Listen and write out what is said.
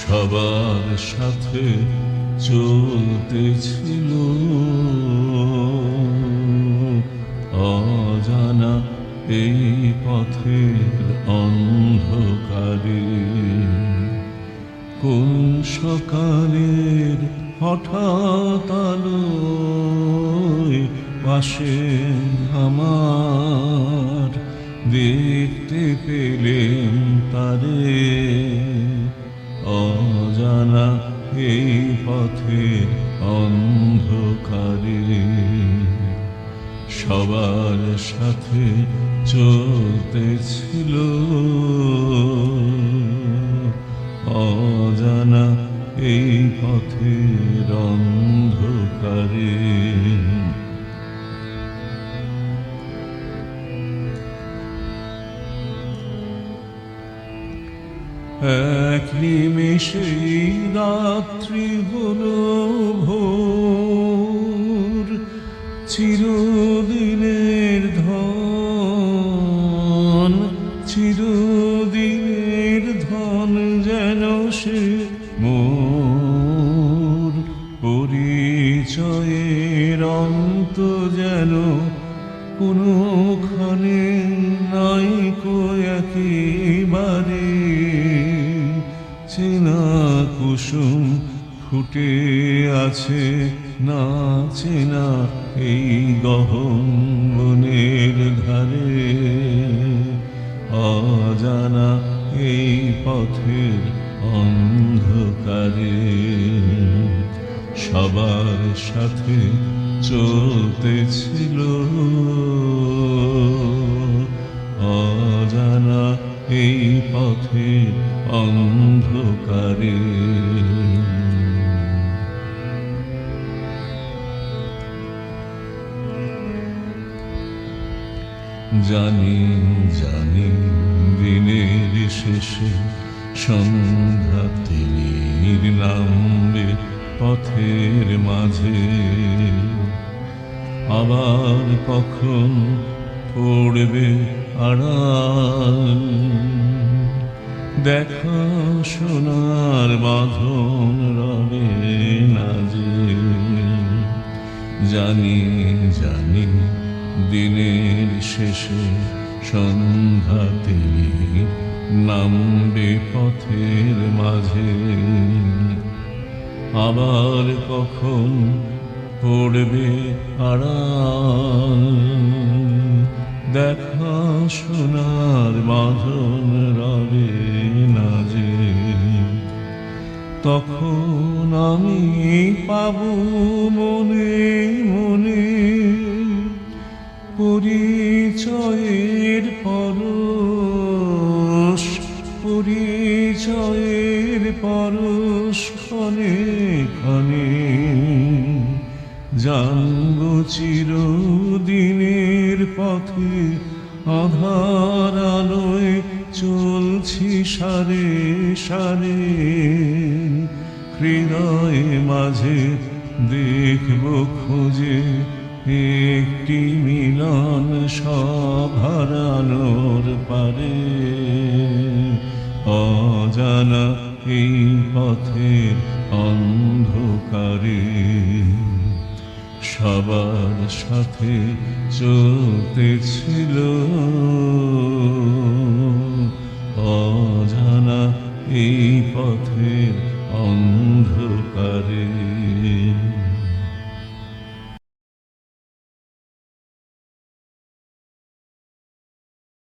সবার সাথে চলতেছিল অজানা এই পথের অন্ধকারে। কোন সকালের হঠাৎ আলোয় পাশে আমার দেখতে পেলেন তারে। অজানা এই পথের অন্ধকারে সবার সাথে চলতেছিল অজানা এই পথের অন্ধকারে। এক নিমেষেই রাত্রি হলো ভোর, চিরদিনের ধন চিরদিনের ধন যেন সে মোর। পরিচয়ের অন্ত যেন কোনোখানে নাই কো একেবারে। চেনা কুসুম ফুটে আছে না চেনা এই গহন বনের ধারে। অজানা এই পথের অন্ধকারে সবার সাথে চলতেছিল অজানা এই পথের অন্ধকারে। জানি জানি দিনের শেষে সন্ধ্যা তিমির নামবে পথের মাঝে। আবার কখন পড়বে আড়াল দেখা শোনার বাঁধন রবে না যে। জানি জানি দিনের শেষে সন্ধ্যাতে নামবে পথের মাঝে। আবার কখন পড়বে আড়াল দেখা শোনার বাঁধন রবে না যে। তখন আমি পাবো মনে মনে পরিচয়ের পরশ, পরিচয়ের পরশ ক্ষণে ক্ষণে। জানবো চিরদিনের পথে আধার আলোয় চলছি সারে সারে। হৃদয়ে মাঝে দেখব খুঁজে একটি মিলন সব হারানোর পারে। অজানা এই পথের অন্ধকারে সবার সাথে চলতেছিল অজানা এই পথে